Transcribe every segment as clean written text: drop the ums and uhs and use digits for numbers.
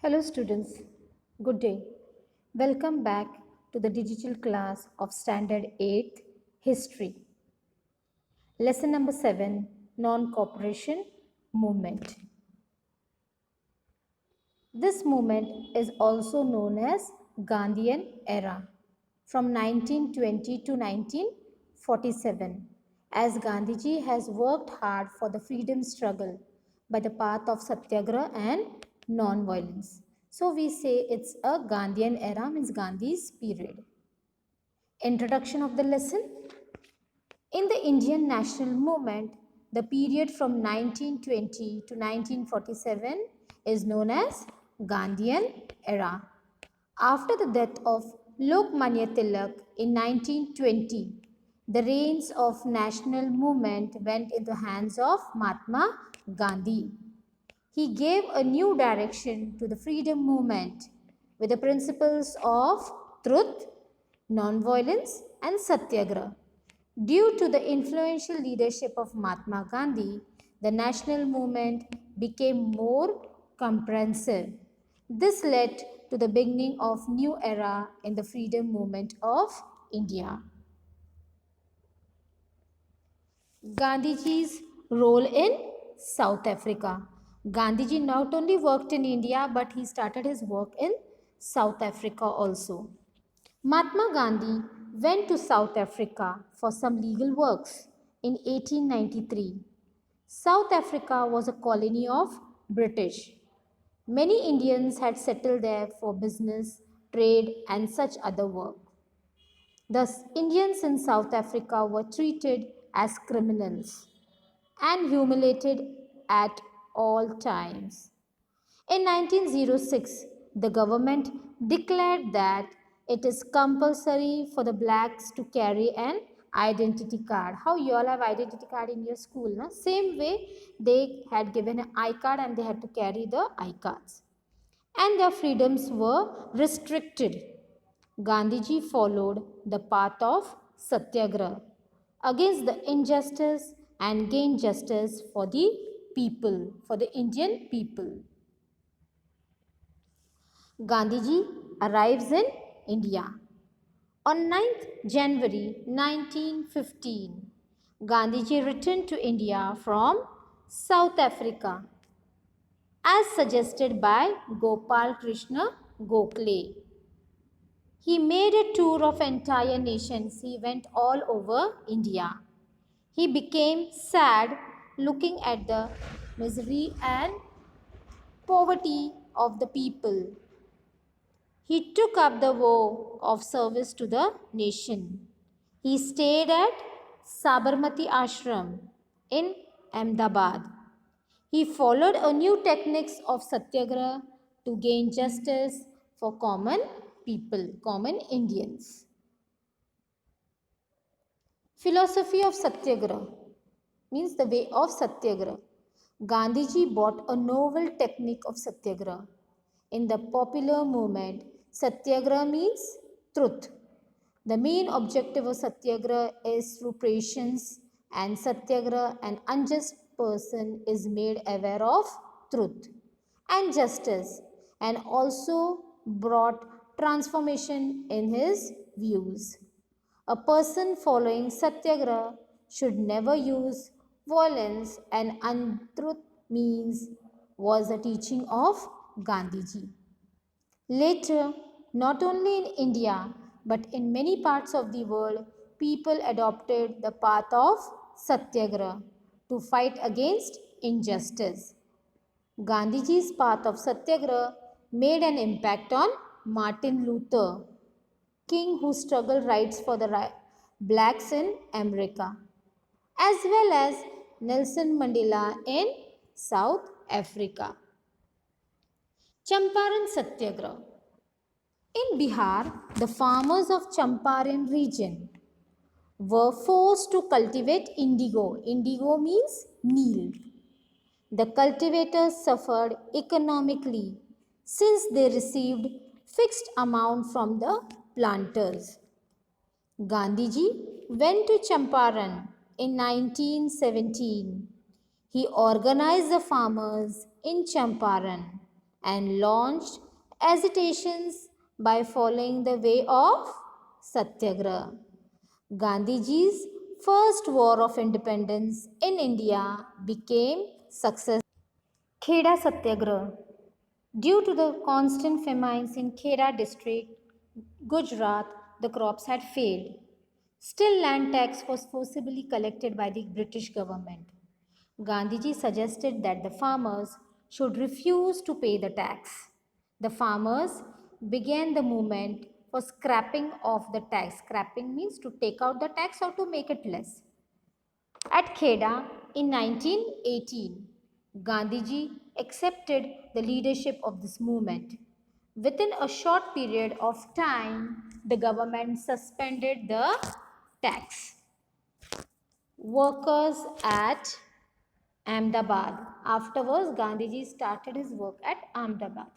Hello students, good day. Welcome back to the digital class of Standard 8th History. Lesson number 7, Non-Cooperation Movement. This movement is also known as Gandhian era from 1920 to 1947, as Gandhiji has worked hard for the freedom struggle by the path of Satyagraha and non-violence. So we say it's a Gandhian era, means Gandhi's period. Introduction of the lesson. In the Indian national movement, the period from 1920 to 1947 is known as Gandhian era. After the death of Lokmanya Tilak in 1920, the reins of national movement went into the hands of Mahatma Gandhi. He gave a new direction to the freedom movement with the principles of truth, non-violence and satyagraha. Due to the influential leadership of Mahatma Gandhi, the national movement became more comprehensive. This led to the beginning of new era in the freedom movement of India. Gandhiji's role in South Africa. Gandhiji not only worked in India but he started his work in South Africa also. Mahatma Gandhi went to South Africa for some legal works in 1893. South Africa was a colony of British. Many Indians had settled there for business, trade and such other work. Thus, Indians in South Africa were treated as criminals and humiliated at all times. In 1906, the government declared that it is compulsory for the blacks to carry an identity card. How you all have identity card in your school? Na? Same way they had given an I card and they had to carry the I cards. And their freedoms were restricted. Gandhiji followed the path of Satyagraha against the injustice and gained justice for the people, for the Indian people. Gandhiji arrives in India. On 9th January 1915, Gandhiji returned to India from South Africa as suggested by Gopal Krishna Gokhale. He made a tour of entire nations. He went all over India. He became sad looking at the misery and poverty of the people. He took up the vow of service to the nation. He stayed at Sabarmati Ashram in Ahmedabad. He followed a new techniques of Satyagraha to gain justice for common people, common Indians. Philosophy of Satyagraha means the way of Satyagraha. Gandhiji brought a novel technique of Satyagraha. In the popular movement, Satyagraha means truth. The main objective of Satyagraha is through patience and Satyagraha, an unjust person is made aware of truth and justice and also brought transformation in his views. A person following Satyagraha should never use violence and untruth means was the teaching of Gandhiji. Later, not only in India but in many parts of the world, people adopted the path of Satyagraha to fight against injustice. Gandhiji's path of Satyagraha made an impact on Martin Luther King, who struggled rights for the blacks in America, as well as Nelson Mandela in South Africa. Champaran Satyagraha. In Bihar, the farmers of Champaran region were forced to cultivate indigo. Indigo means meal. The cultivators suffered economically since they received fixed amount from the planters. Gandhiji went to Champaran in 1917. He organized the farmers in Champaran and launched agitations by following the way of Satyagraha. Gandhiji's first war of independence in India became successful. Kedah Satyagraha. Due to the constant famines in Kedah district, Gujarat, the crops had failed. Still, land tax was forcibly collected by the British government. Gandhiji suggested that the farmers should refuse to pay the tax. The farmers began the movement for scrapping of the tax. Scrapping means to take out the tax or to make it less. At Kedah in 1918, Gandhiji accepted the leadership of this movement. Within a short period of time, the government suspended the tax. Workers at Ahmedabad. Afterwards, Gandhiji started his work at Ahmedabad.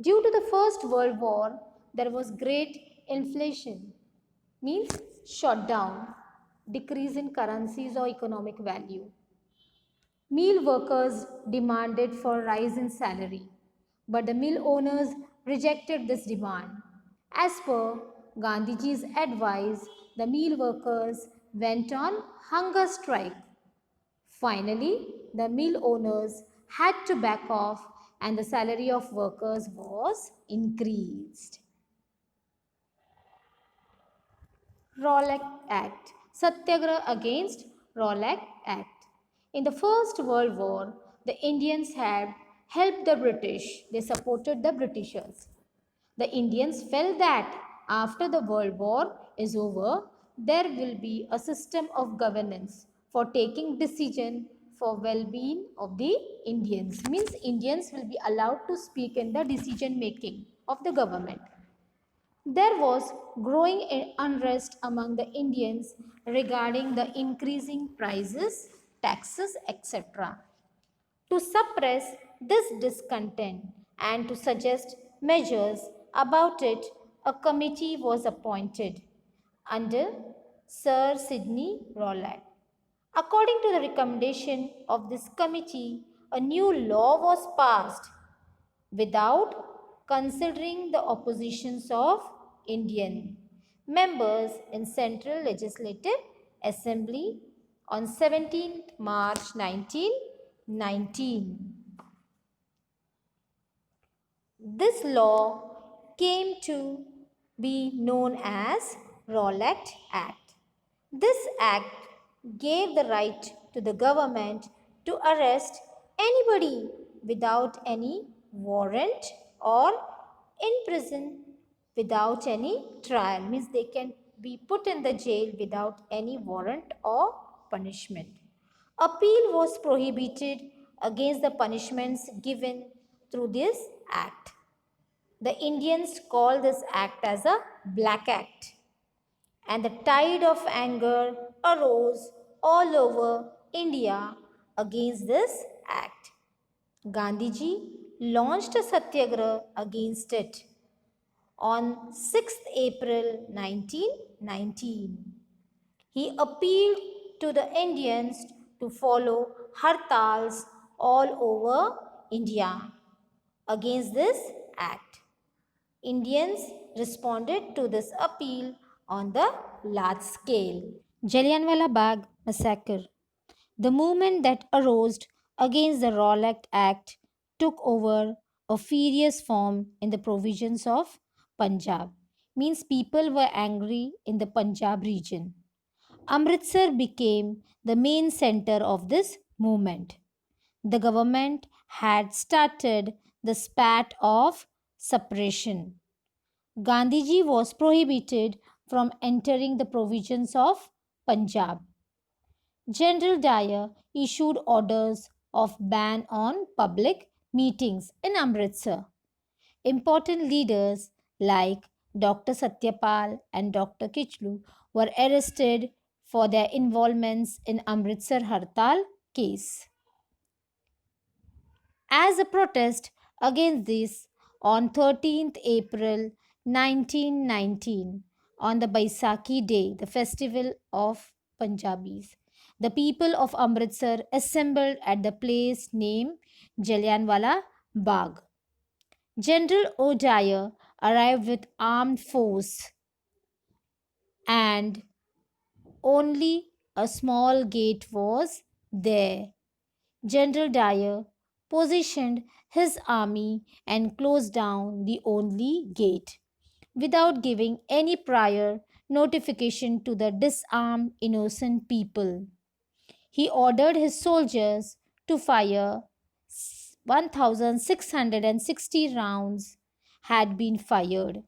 Due to the First World War, there was great inflation, means shut down, decrease in currencies or economic value. Mill workers demanded for rise in salary, but the mill owners rejected this demand. As per Gandhiji's advice, the mill workers went on hunger strike. Finally, the mill owners had to back off and the salary of workers was increased. Rolex Act. Satyagraha against Rolex Act. In the First World War, the Indians had helped the British. They supported the Britishers. The Indians felt that after the World War is over, there will be a system of governance for taking decision for well-being of the Indians. Means Indians will be allowed to speak in the decision making of the government. There was growing unrest among the Indians regarding the increasing prices, taxes, etc. To suppress this discontent and to suggest measures about it, a committee was appointed under Sir Sidney Rowlatt. According to the recommendation of this committee, a new law was passed without considering the oppositions of Indian members in Central Legislative Assembly on 17th March 1919. This law came to be known as Rolex Act. This act gave the right to the government to arrest anybody without any warrant or in prison without any trial. Means they can be put in the jail without any warrant or punishment. Appeal was prohibited against the punishments given through this act. The Indians call this act as a Black Act. And the tide of anger arose all over India against this act. Gandhiji launched a satyagraha against it on 6th April 1919. He appealed to the Indians to follow hartals all over India against this act. Indians responded to this appeal on the large scale. Jallianwala Bagh Massacre. The movement that arose against the Rolex Act took over a furious form in the province of Punjab. Means people were angry in the Punjab region. Amritsar became the main center of this movement. The government had started the spat of suppression. Gandhiji was prohibited from entering the province of Punjab. General Dyer issued orders of ban on public meetings in Amritsar. Important leaders like Dr. Satyapal and Dr. Kichlu were arrested for their involvements in Amritsar Hartal case. As a protest against this, on 13th April 1919, on the Baisakhi Day, the festival of Punjabis, the people of Amritsar assembled at the place named Jallianwala Bagh. General O'Dwyer arrived with armed force and only a small gate was there. General Dyer positioned his army and closed down the only gate without giving any prior notification to the disarmed innocent people. He ordered his soldiers to fire 1,660 rounds had been fired.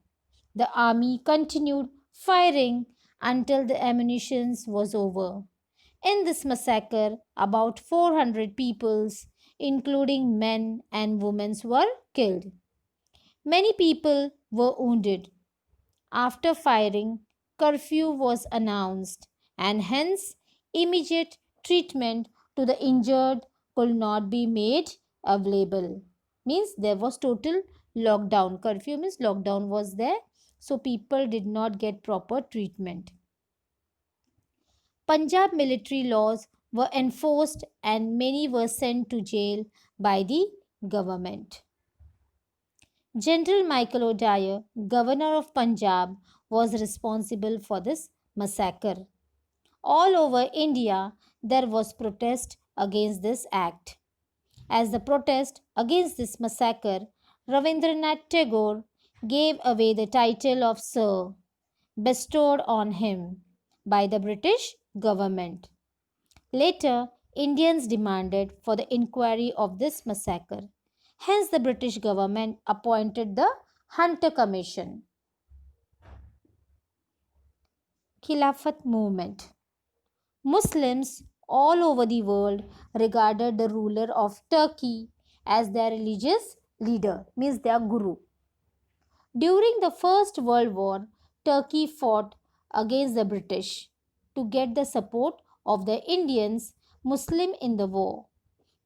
The army continued firing until the ammunition was over. In this massacre, about 400 peoples, including men and women, were killed. Many people were wounded. After firing, curfew was announced, and hence immediate treatment to the injured could not be made available. Means there was total lockdown. Curfew means lockdown was there, so people did not get proper treatment. Punjab military laws were enforced and many were sent to jail by the government. General Michael O'Dwyer, governor of Punjab, was responsible for this massacre. All over India, there was protest against this act. As the protest against this massacre, Ravindranath Tagore gave away the title of Sir, bestowed on him by the British government. Later, Indians demanded for the inquiry of this massacre. Hence, the British government appointed the Hunter Commission. Khilafat Movement. Muslims all over the world regarded the ruler of Turkey as their religious leader, means their guru. During the First World War, Turkey fought against the British to get the support of the Indians Muslim in the war.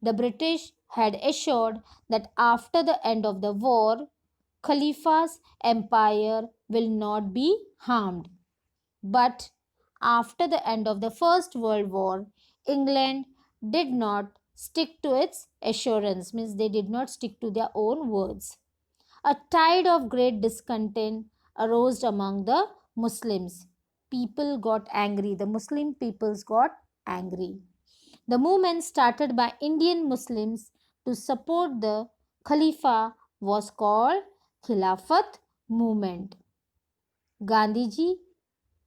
The British had assured that after the end of the war, Khalifa's empire will not be harmed. But after the end of the First World War, England did not stick to its assurance, means they did not stick to their own words. A tide of great discontent arose among the Muslims. People got angry. The Muslim peoples got angry. The movement started by Indian Muslims to support the Khalifa was called Khilafat Movement. Gandhiji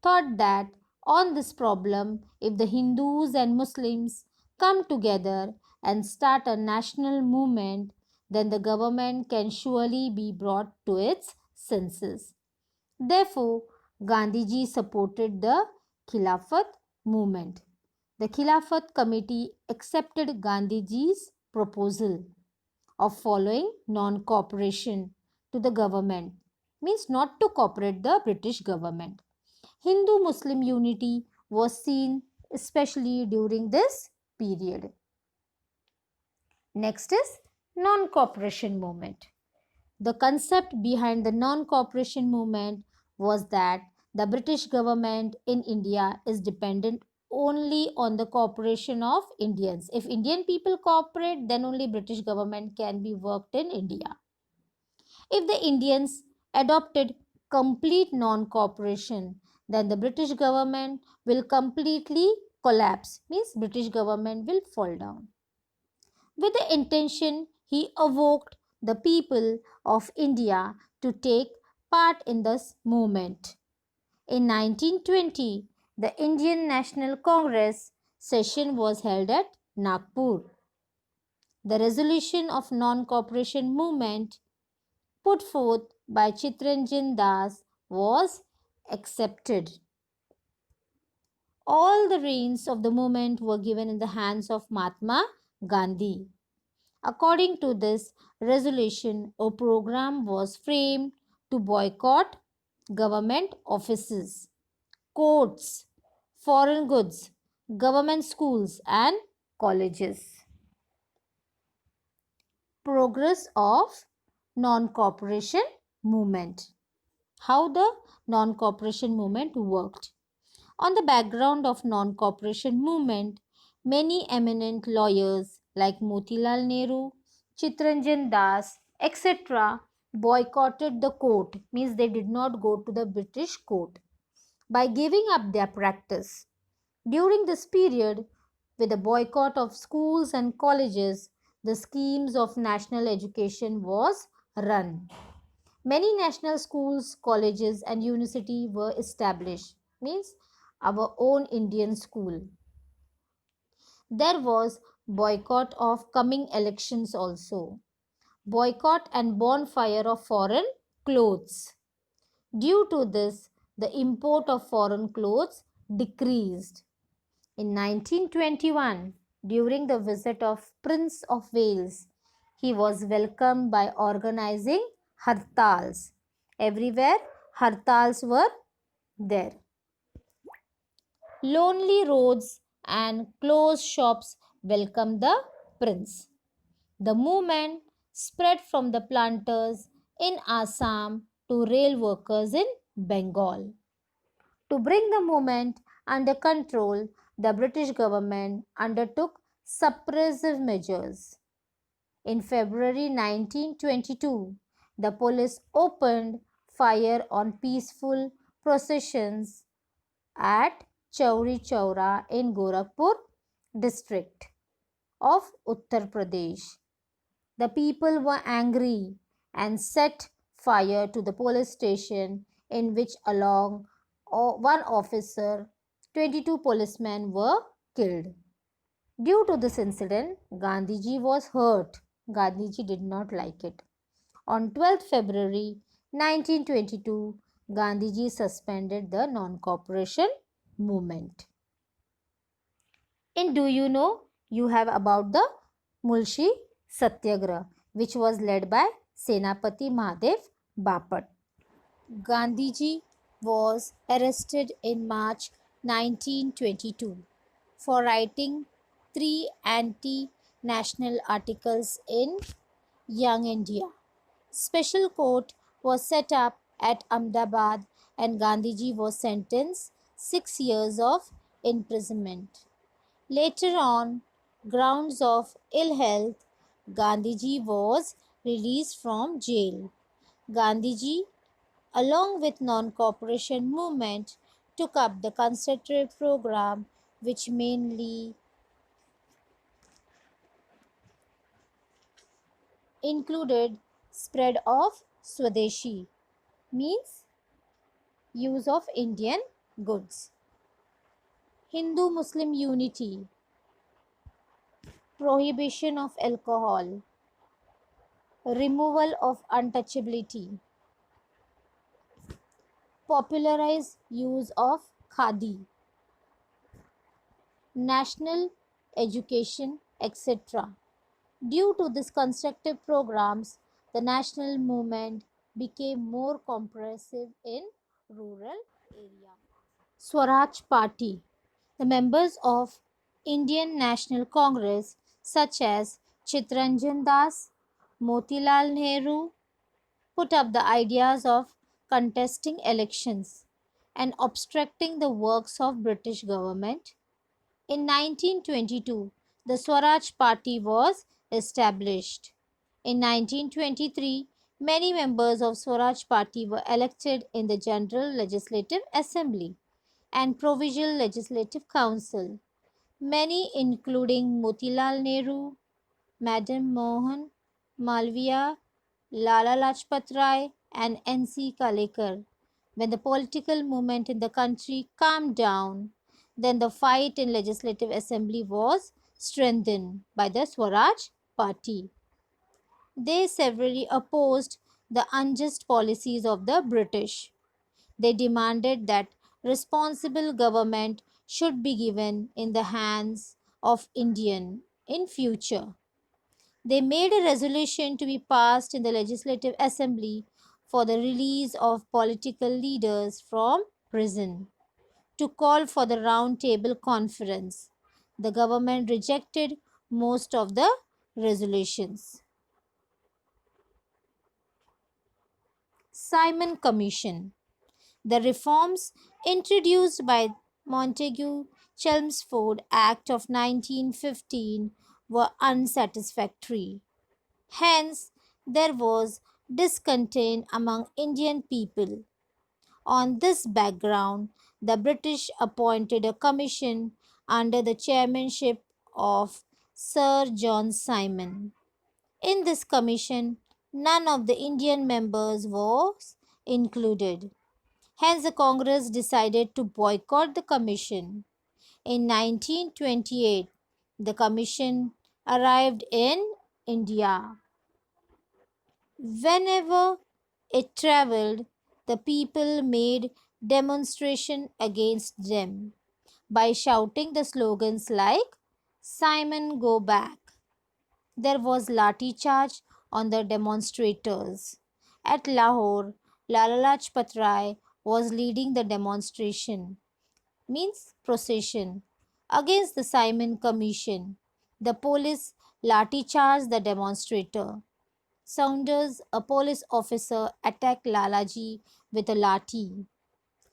thought that on this problem, if the Hindus and Muslims come together and start a national movement, then the government can surely be brought to its senses. Therefore, Gandhiji supported the Khilafat movement. The Khilafat committee accepted Gandhiji's proposal of following non-cooperation to the government, means not to cooperate the British government. Hindu-Muslim unity was seen especially during this period. Next is non-cooperation movement. The concept behind the non-cooperation movement was that the British government in India is dependent only on the cooperation of Indians. If Indian people cooperate, then only British government can be worked in India. If the Indians adopted complete non-cooperation, then the British government will completely collapse, means British government will fall down. With the intention, he evoked the people of India to take part in this movement. In 1920, the Indian National Congress session was held at Nagpur. The resolution of non-cooperation movement put forth by Chittaranjan Das was accepted. All the reins of the movement were given in the hands of Mahatma Gandhi. According to this resolution, a program was framed to boycott government offices, courts, foreign goods, government schools and colleges. Progress of non-cooperation movement. How the non-cooperation movement worked. On the background of non-cooperation movement, many eminent lawyers like Motilal Nehru, Chittaranjan Das, etc. boycotted the court, means they did not go to the British court, by giving up their practice. During this period, with the boycott of schools and colleges, the schemes of national education was run. Many national schools, colleges and university were established, means our own Indian school. There was boycott of coming elections also. Boycott and bonfire of foreign clothes. Due to this, the import of foreign clothes decreased. In 1921, during the visit of Prince of Wales, he was welcomed by organizing hartals. Everywhere hartals were there. Lonely roads and closed shops welcomed the prince. The movement spread from the planters in Assam to rail workers in Bengal. To bring the movement under control, the British government undertook suppressive measures. In February 1922, the police opened fire on peaceful processions at Chauri Chaura in Gorakhpur district of Uttar Pradesh. The people were angry and set fire to the police station, in which along one officer, 22 policemen were killed. Due to this incident, Gandhiji was hurt. Gandhiji did not like it. On 12th February 1922, Gandhiji suspended the non-cooperation movement. And do you know you have about the Mulshi Satyagraha, which was led by Senapati Mahadev Bapat. Gandhiji was arrested in March 1922 for writing three anti-national articles in Young India. Special court was set up at Ahmedabad and Gandhiji was sentenced 6 years of imprisonment. Later on, grounds of ill health, Gandhiji was released from jail. Gandhiji, along with non-cooperation movement, took up the concerted program which mainly included spread of Swadeshi, means use of Indian goods, Hindu-Muslim unity, prohibition of alcohol, removal of untouchability, popularized use of khadi, national education, etc. Due to these constructive programs, the national movement became more comprehensive in rural areas. Swaraj Party. The members of Indian National Congress such as Chittaranjan Das, Motilal Nehru put up the ideas of contesting elections and obstructing the works of British government. In 1922, the Swaraj Party was established. In 1923, many members of Swaraj Party were elected in the General Legislative Assembly and Provisional Legislative Council. Many, including Motilal Nehru, Madam Mohan Malviya, Lala Lajpat Rai, and N.C. Kalekar. When the political movement in the country calmed down, then the fight in Legislative Assembly was strengthened by the Swaraj Party. They severely opposed the unjust policies of the British. They demanded that responsible government should be given in the hands of Indian in future. They made a resolution to be passed in the Legislative Assembly for the release of political leaders from prison, to call for the Round Table Conference. The government rejected most of the resolutions. Simon Commission. The reforms introduced by Montagu Chelmsford Act of 1915 were unsatisfactory. Hence, there was discontent among Indian people. On this background, the British appointed a commission under the chairmanship of Sir John Simon. In this commission, none of the Indian members was included. Hence, the Congress decided to boycott the commission. In 1928, the commission arrived in India. Whenever it traveled, the people made demonstration against them by shouting the slogans like Simon go back. There was Lalaji Charge on the demonstrators. At Lahore, Lalaji Charge was leading the demonstration, means procession, against the Simon Commission. The police Lati charged the demonstrator. Saunders, a police officer, attacked Lalaji with a lathi.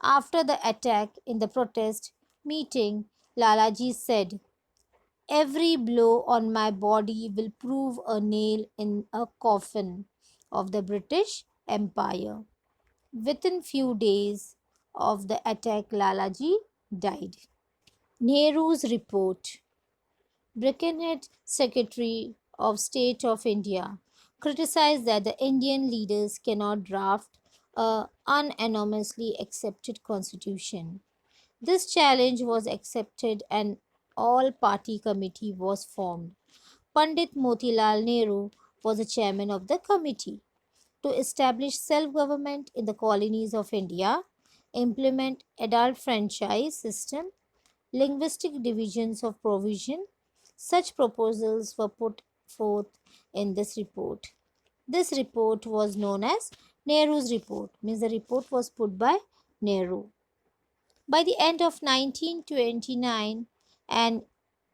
After the attack in the protest meeting, Lalaji said, "Every blow on my body will prove a nail in a coffin of the British Empire." Within few days of the attack, Lalaji died. Nehrus Report. Brigadier Secretary of State of India criticized that the Indian leaders cannot draft a unanimously accepted constitution. This challenge was accepted and all-party committee was formed. Pandit Motilal Nehru was the chairman of the committee to establish self-government in the colonies of India, implement adult franchise system, linguistic divisions of provision. Such proposals were put forth in this report. This report was known as Nehru's report, means the report was put by Nehru. By the end of 1929, an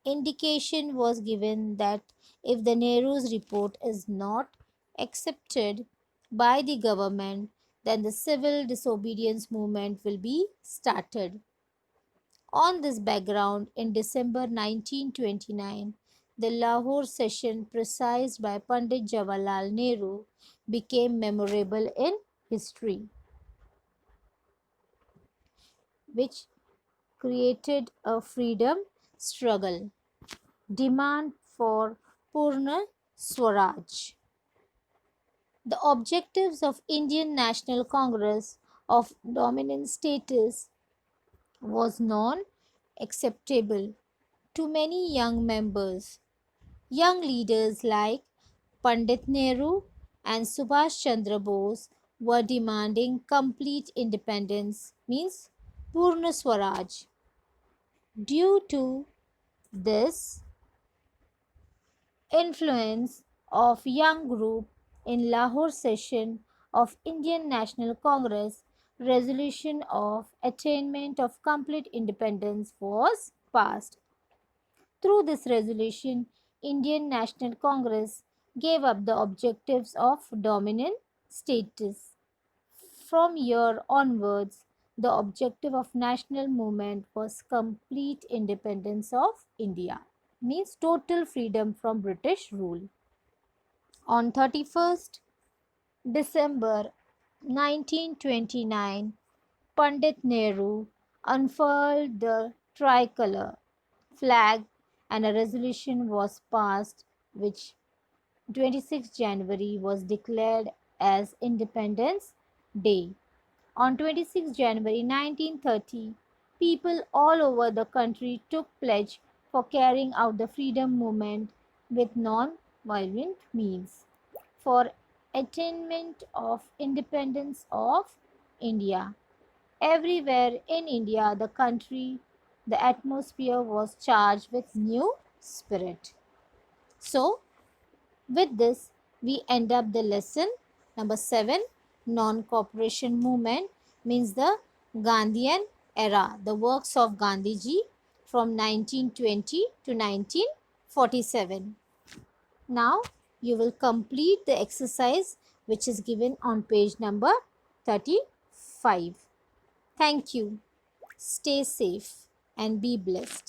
indication was given that if the Nehru's report is not accepted by the government, then the civil disobedience movement will be started. On this background, in December 1929, the Lahore session presided by Pandit Jawaharlal Nehru became memorable in history, which created a freedom struggle. Demand for Purna Swaraj. The objectives of Indian National Congress of dominant status was non-acceptable to many young members. Young leaders like Pandit Nehru and Subhash Chandra Bose were demanding complete independence, means Purna Swaraj. Due to this influence of young group in Lahore session of Indian National Congress, resolution of attainment of complete independence was passed. Through this resolution, Indian National Congress gave up the objectives of dominant status. From here onwards, the objective of national movement was complete independence of India, means total freedom from British rule. On 31st December 1929, Pandit Nehru unfurled the tricolor flag and a resolution was passed which 26 January was declared as Independence Day. On 26 January 1930, people all over the country took pledge for carrying out the freedom movement with non-violent means for attainment of independence of India. Everywhere in India, the country, the atmosphere was charged with new spirit. So, with this, we end up the lesson number 7. Non-cooperation movement means the Gandhian era, the works of Gandhiji from 1920 to 1947. Now, you will complete the exercise which is given on page number 35. Thank you. Stay safe and be blessed.